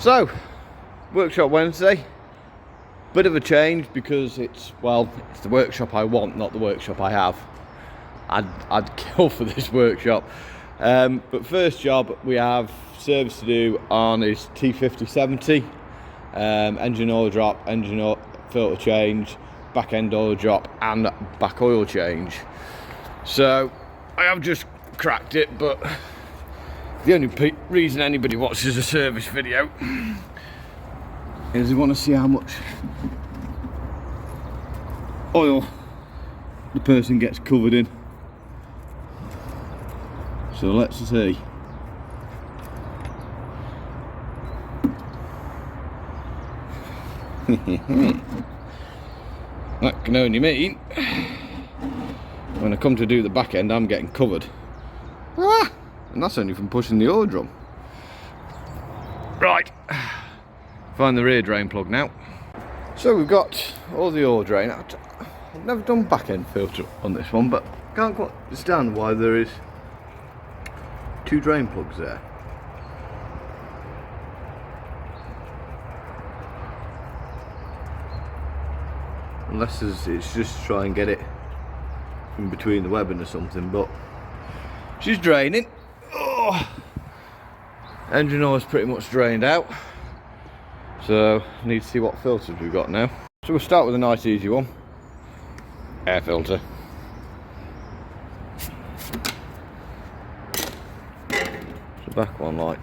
So, workshop Wednesday. Bit of a change because it's the workshop I want, not the workshop I have. I'd kill for this workshop. But first job, we have service to do on his T5070. Engine oil drop, engine oil filter change, back end oil drop and back oil change. So I have just cracked it, but the only reason anybody watches a service video is they want to see how much oil the person gets covered in. So let's see. That can only mean when I come to do the back end I'm getting covered. And that's only from pushing the oil drum. Right, find the rear drain plug now. So we've got all the oil drain. I've never done back end filter on this one, but can't quite understand why there is two drain plugs there. Unless it's just to try and get it in between the webbing or something, but she's draining. Oh, engine oil is pretty much drained out, so I need to see what filters we've got now. So we'll start with a nice easy one, air filter. It's the back one, like.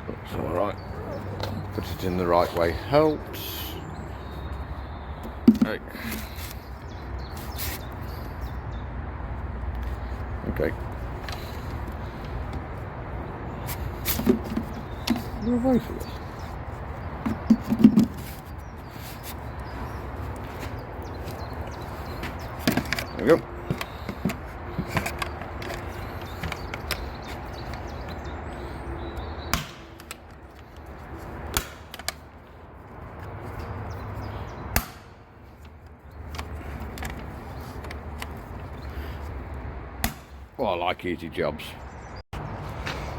Looks alright. Put it in the right way helps. Right. Okay. Where have I for this? There we go. Well, I like easy jobs.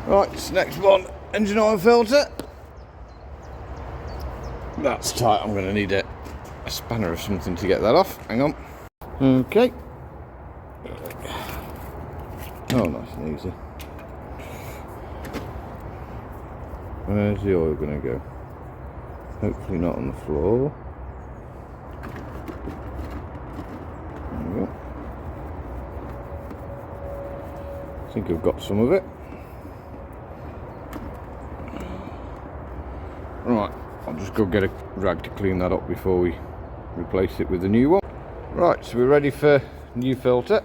Right, this next one, engine oil filter. That's tight, I'm going to need a spanner or something to get that off. Hang on. Okay. Oh, nice and easy. Where's the oil going to go? Hopefully not on the floor. There we go. I think I've got some of it. Right, I'll just go get a rag to clean that up before we replace it with the new one. Right, so we're ready for new filter.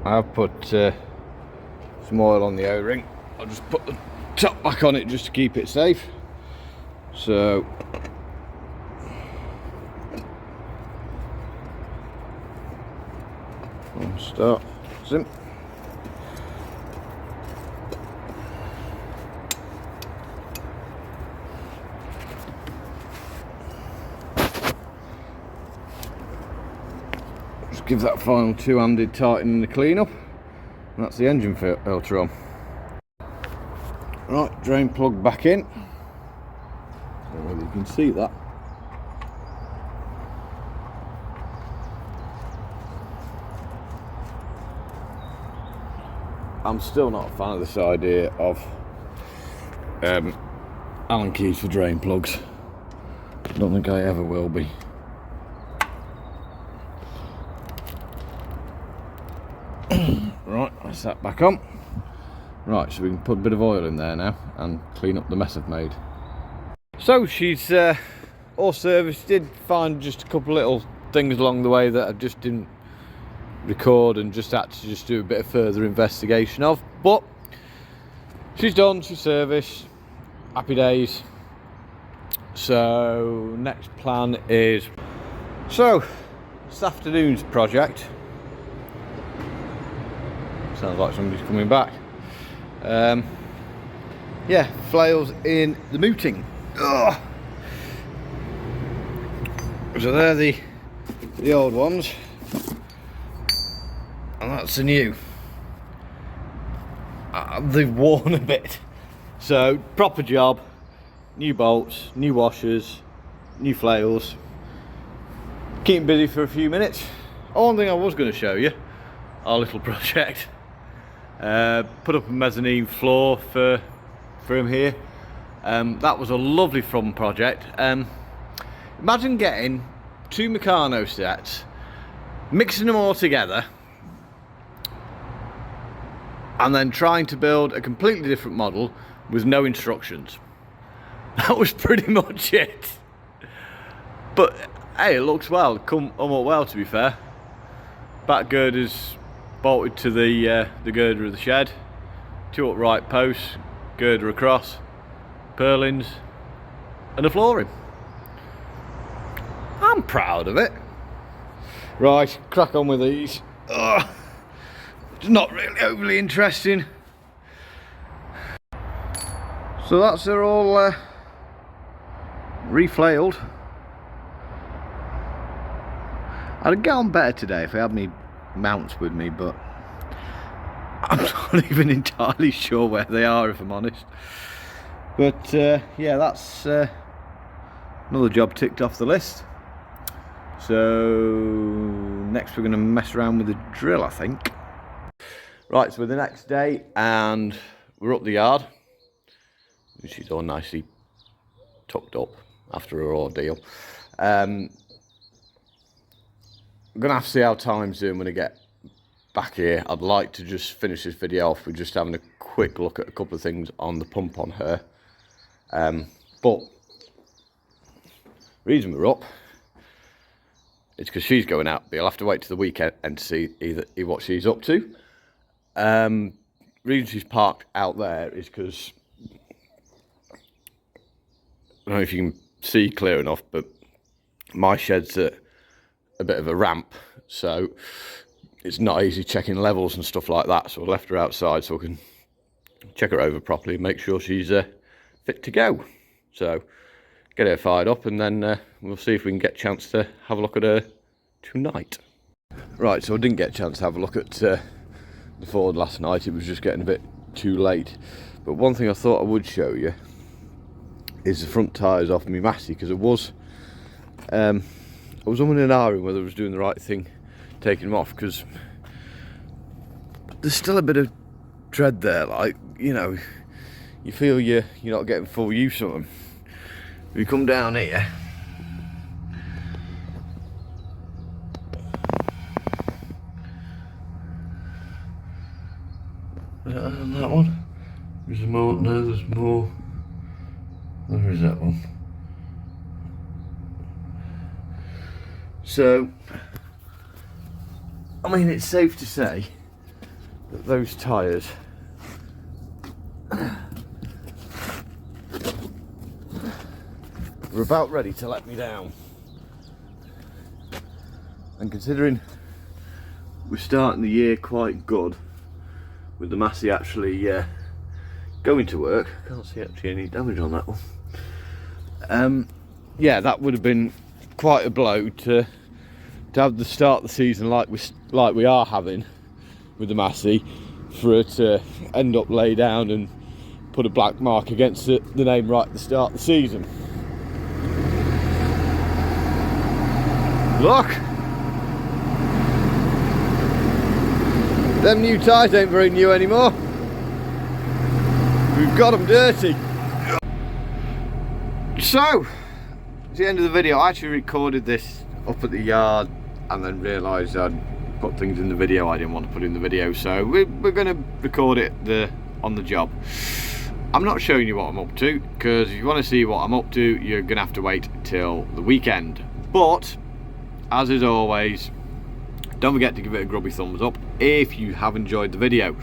I have put some oil on the O-ring. I'll just put the top back on it just to keep it safe. So start sim. Just give that final two-handed tightening the clean up, and that's the engine filter on. Right, drain plug back in. I don't know whether you can see that. I'm still not a fan of this idea of Allen keys for drain plugs. I don't think I ever will be. Right, that's that back on. Right, so we can put a bit of oil in there now and clean up the mess I've made. So she's all serviced. Did find just a couple little things along the way that I just didn't record and just had to just do a bit of further investigation of, but she's done, she's serviced, happy days. So next plan is, so this afternoon's project, sounds like somebody's coming back. Yeah, flails in the mooting. Ugh. So they're the old ones. and that's a new. They've worn a bit, so proper job. New bolts, new washers, new flails. Keep busy for a few minutes. One thing I was going to show you, our little project. Put up a mezzanine floor for him here. That was a lovely fun project. Imagine getting 2 Meccano sets, mixing them all together, and then trying to build a completely different model with no instructions. That was pretty much it. But hey, it looks well, come up well, to be fair. Back girder's bolted to the girder of the shed, 2 upright posts, girder across, purlins, and a flooring. I'm proud of it. Right, crack on with these. Ugh, it's not really overly interesting. So that's they're all reflailed. I'd have gone better today if I had my mounts with me, but I'm not even entirely sure where they are, if I'm honest. But yeah, that's another job ticked off the list. So next we're going to mess around with the drill, I think. Right, so we're the next day and we're up the yard. She's all nicely tucked up after her ordeal. I'm going to have to see how time's doing when I get back here. I'd like to just finish this video off with just having a quick look at a couple of things on the pump on her. But the reason we're up is because she's going out, but you'll have to wait till the weekend and see what she's up to. Reason she's parked out there is because I don't know if you can see clear enough, but my shed's at a bit of a ramp, so it's not easy checking levels and stuff like that. So I left her outside so I can check her over properly and make sure she's fit to go. So get her fired up, and then we'll see if we can get a chance to have a look at her tonight. Right, so I didn't get a chance to have a look at the Ford last night. It was just getting a bit too late. But one thing I thought I would show you is the front tyres off my Massey, because I was umming and ahhing whether I was doing the right thing taking them off, because there's still a bit of tread there, like, you know, you feel you're not getting full use of them. If you come down here, on that one, there's more, no, there's more, where is that one? So, I mean, it's safe to say that those tyres were about ready to let me down. And considering we're starting the year quite good, with the Massey actually going to work, I can't see actually any damage on that one. Yeah, that would have been quite a blow to have the start of the season like we are having with the Massey, for it to end up lay down and put a black mark against the name right at the start of the season. Look, them new tyres ain't very new anymore. We've got them dirty. So, it's the end of the video. I actually recorded this up at the yard and then realised I'd put things in the video I didn't want to put in the video, so we're going to record it on the job. I'm not showing you what I'm up to, because if you want to see what I'm up to, you're going to have to wait till the weekend. But as is always, don't forget to give it a grubby thumbs up if you have enjoyed the video.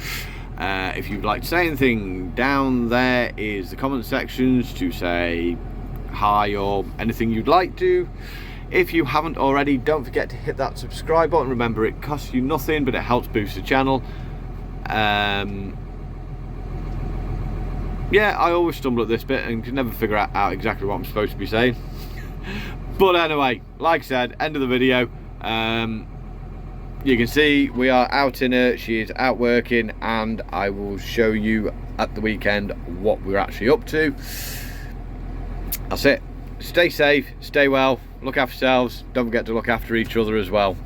If you'd like to say anything, down there is the comment sections to say hi or anything you'd like to. If you haven't already, don't forget to hit that subscribe button. Remember, it costs you nothing, but it helps boost the channel. Yeah, I always stumble at this bit and can never figure out exactly what I'm supposed to be saying. But anyway, like I said, end of the video. you can see we are out in her, she is out working, and I will show you at the weekend what we're actually up to. That's it. Stay safe, stay well, look after yourselves, don't forget to look after each other as well.